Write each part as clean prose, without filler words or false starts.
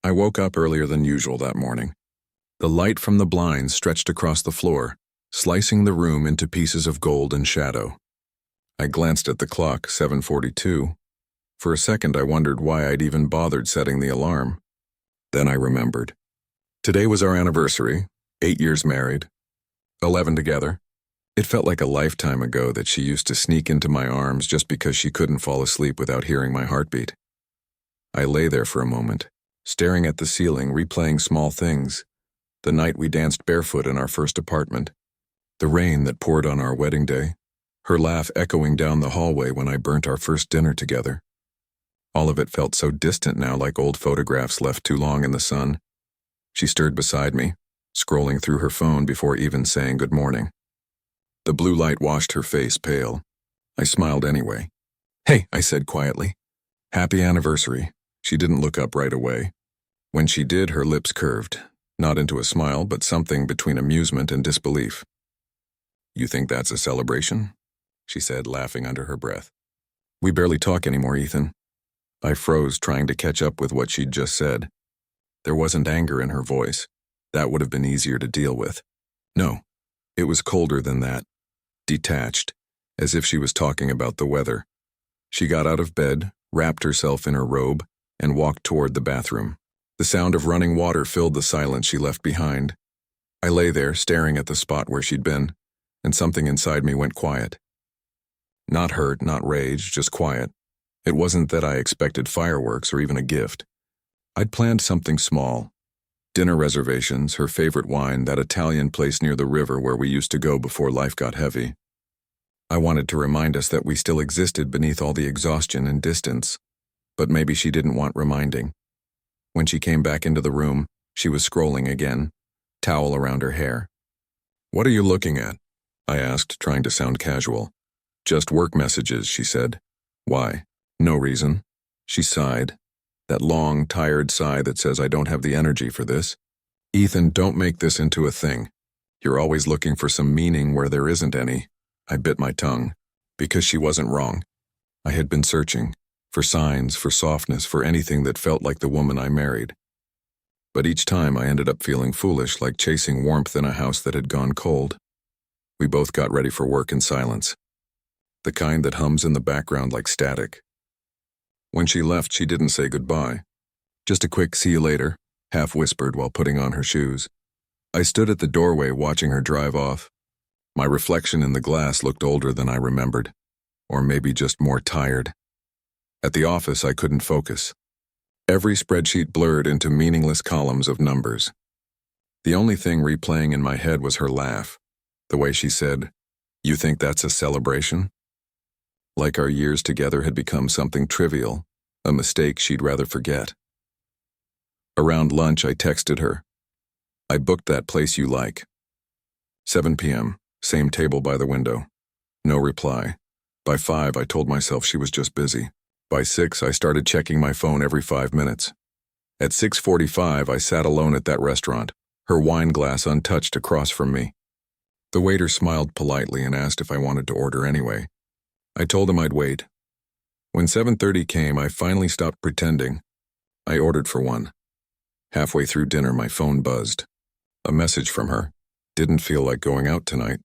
I woke up earlier than usual that morning. The light from the blinds stretched across the floor, slicing the room into pieces of gold and shadow. I glanced at the clock, 7:42. For a second I wondered why I'd even bothered setting the alarm. Then I remembered. Today was our anniversary, 8 years married, 11 together. It felt like a lifetime ago that she used to sneak into my arms just because she couldn't fall asleep without hearing my heartbeat. I lay there for a moment, staring at the ceiling, replaying small things. The night we danced barefoot in our first apartment. The rain that poured on our wedding day. Her laugh echoing down the hallway when I burnt our first dinner together. All of it felt so distant now, like old photographs left too long in the sun. She stirred beside me, scrolling through her phone before even saying good morning. The blue light washed her face pale. I smiled anyway. "Hey," I said quietly. "Happy anniversary." She didn't look up right away. When she did, her lips curved, not into a smile, but something between amusement and disbelief. "You think that's a celebration?" she said, laughing under her breath. "We barely talk anymore, Ethan." I froze, trying to catch up with what she'd just said. There wasn't anger in her voice. That would have been easier to deal with. No, it was colder than that. Detached, as if she was talking about the weather. She got out of bed, wrapped herself in her robe, and walked toward the bathroom. The sound of running water filled the silence she left behind. I lay there, staring at the spot where she'd been, and something inside me went quiet. Not hurt, not rage, just quiet. It wasn't that I expected fireworks or even a gift. I'd planned something small. Dinner reservations, her favorite wine, that Italian place near the river where we used to go before life got heavy. I wanted to remind us that we still existed beneath all the exhaustion and distance. But maybe she didn't want reminding. When she came back into the room, she was scrolling again, towel around her hair. "What are you looking at?" I asked, trying to sound casual. "Just work messages," she said. "Why?" "No reason." She sighed. That long, tired sigh that says I don't have the energy for this. "Ethan, don't make this into a thing. You're always looking for some meaning where there isn't any." I bit my tongue, because she wasn't wrong. I had been searching, for signs, for softness, for anything that felt like the woman I married. But each time I ended up feeling foolish, like chasing warmth in a house that had gone cold. We both got ready for work in silence. The kind that hums in the background like static. When she left, she didn't say goodbye. Just a quick "see you later," half whispered while putting on her shoes. I stood at the doorway watching her drive off. My reflection in the glass looked older than I remembered, or maybe just more tired. At the office, I couldn't focus. Every spreadsheet blurred into meaningless columns of numbers. The only thing replaying in my head was her laugh, the way she said, "You think that's a celebration?" Like our years together had become something trivial, a mistake she'd rather forget. Around lunch, I texted her. "I booked that place you like." 7 p.m., same table by the window. No reply. By 5, I told myself she was just busy. By 6, I started checking my phone every 5 minutes. At 6:45, I sat alone at that restaurant, her wine glass untouched across from me. The waiter smiled politely and asked if I wanted to order anyway. I told him I'd wait. When 7:30 came, I finally stopped pretending. I ordered for one. Halfway through dinner, my phone buzzed. A message from her. "Didn't feel like going out tonight.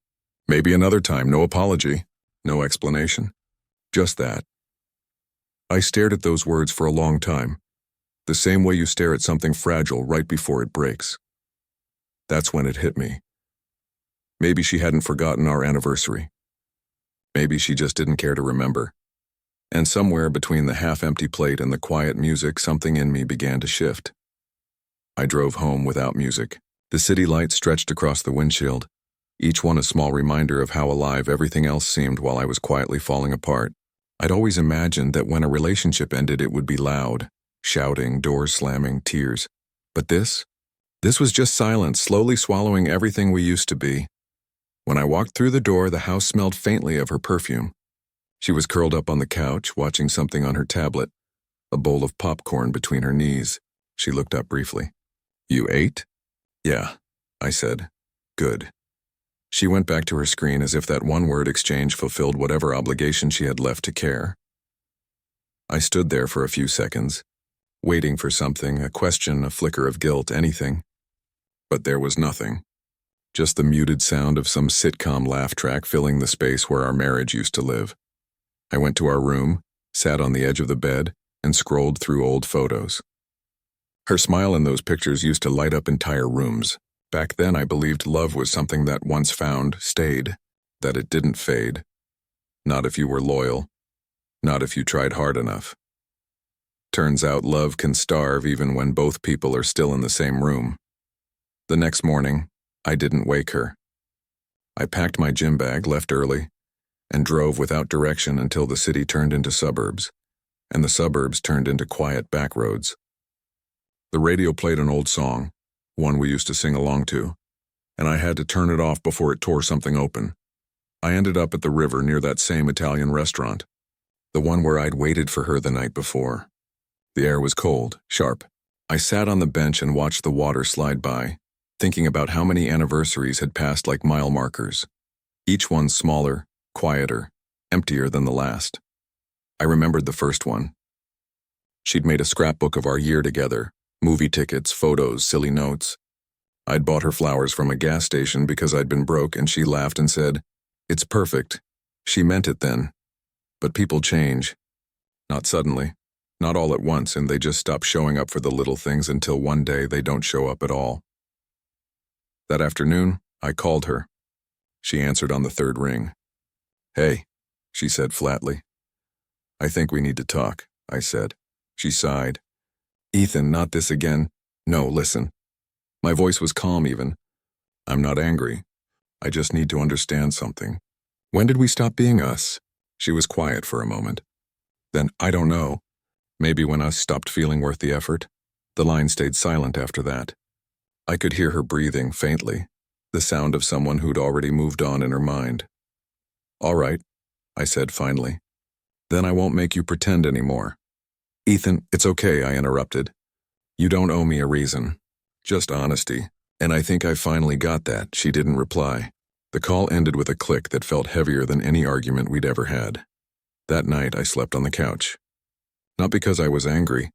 Maybe another time, no apology, no explanation. Just that." I stared at those words for a long time, the same way you stare at something fragile right before it breaks. That's when it hit me. Maybe she hadn't forgotten our anniversary. Maybe she just didn't care to remember. And somewhere between the half-empty plate and the quiet music, something in me began to shift. I drove home without music. The city lights stretched across the windshield, each one a small reminder of how alive everything else seemed while I was quietly falling apart. I'd always imagined that when a relationship ended it would be loud, shouting, doors slamming, tears. But this was just silence, slowly swallowing everything we used to be. When I walked through the door, the house smelled faintly of her perfume. She was curled up on the couch, watching something on her tablet, a bowl of popcorn between her knees. She looked up briefly. "You ate?" "Yeah," I said. "Good." She went back to her screen as if that one-word exchange fulfilled whatever obligation she had left to care. I stood there for a few seconds, waiting for something, a question, a flicker of guilt, anything. But there was nothing. Just the muted sound of some sitcom laugh track filling the space where our marriage used to live. I went to our room, sat on the edge of the bed, and scrolled through old photos. Her smile in those pictures used to light up entire rooms. Back then, I believed love was something that once found, stayed, that it didn't fade. Not if you were loyal. Not if you tried hard enough. Turns out love can starve even when both people are still in the same room. The next morning, I didn't wake her. I packed my gym bag, left early, and drove without direction until the city turned into suburbs, and the suburbs turned into quiet back roads. The radio played an old song, one we used to sing along to, and I had to turn it off before it tore something open. I ended up at the river near that same Italian restaurant, the one where I'd waited for her the night before. The air was cold, sharp. I sat on the bench and watched the water slide by, thinking about how many anniversaries had passed like mile markers, each one smaller, quieter, emptier than the last. I remembered the first one. She'd made a scrapbook of our year together, movie tickets, photos, silly notes. I'd bought her flowers from a gas station because I'd been broke, and she laughed and said, "It's perfect." She meant it then. But people change. Not suddenly, not all at once, and they just stop showing up for the little things until one day they don't show up at all. That afternoon, I called her. She answered on the third ring. "Hey," she said flatly. "I think we need to talk," I said. She sighed. "Ethan, not this again. No, listen." My voice was calm even. "I'm not angry. I just need to understand something. When did we stop being us?" She was quiet for a moment. Then, "I don't know. Maybe when us stopped feeling worth the effort." The line stayed silent after that. I could hear her breathing faintly, the sound of someone who'd already moved on in her mind. "All right," I said finally. "Then I won't make you pretend anymore." "Ethan, it's okay," I interrupted. "You don't owe me a reason. Just honesty. And I think I finally got that." She didn't reply. The call ended with a click that felt heavier than any argument we'd ever had. That night, I slept on the couch. Not because I was angry,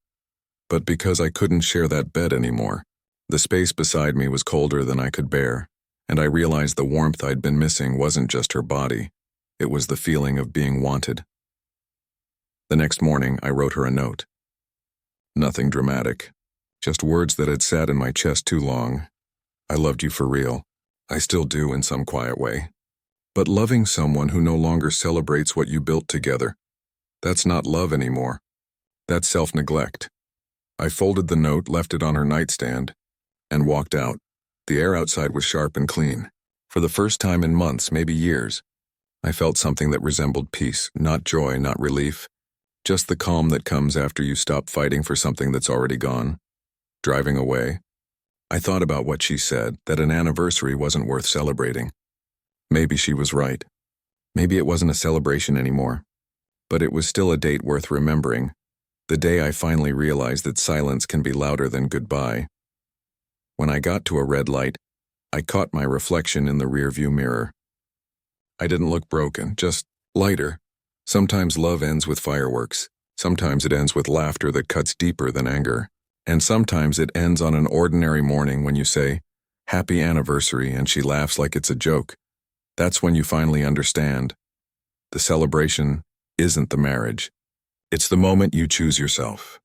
but because I couldn't share that bed anymore. The space beside me was colder than I could bear, and I realized the warmth I'd been missing wasn't just her body. It was the feeling of being wanted. The next morning, I wrote her a note. Nothing dramatic, just words that had sat in my chest too long. "I loved you for real. I still do in some quiet way. But loving someone who no longer celebrates what you built together, that's not love anymore. That's self-neglect." I folded the note, left it on her nightstand, and walked out. The air outside was sharp and clean. For the first time in months, maybe years, I felt something that resembled peace, not joy, not relief, just the calm that comes after you stop fighting for something that's already gone. Driving away, I thought about what she said, that an anniversary wasn't worth celebrating. Maybe she was right. Maybe it wasn't a celebration anymore. But it was still a date worth remembering. The day I finally realized that silence can be louder than goodbye. When I got to a red light, I caught my reflection in the rearview mirror. I didn't look broken, just lighter. Sometimes love ends with fireworks. Sometimes it ends with laughter that cuts deeper than anger. And sometimes it ends on an ordinary morning when you say, "Happy anniversary," and she laughs like it's a joke. That's when you finally understand. The celebration isn't the marriage. It's the moment you choose yourself.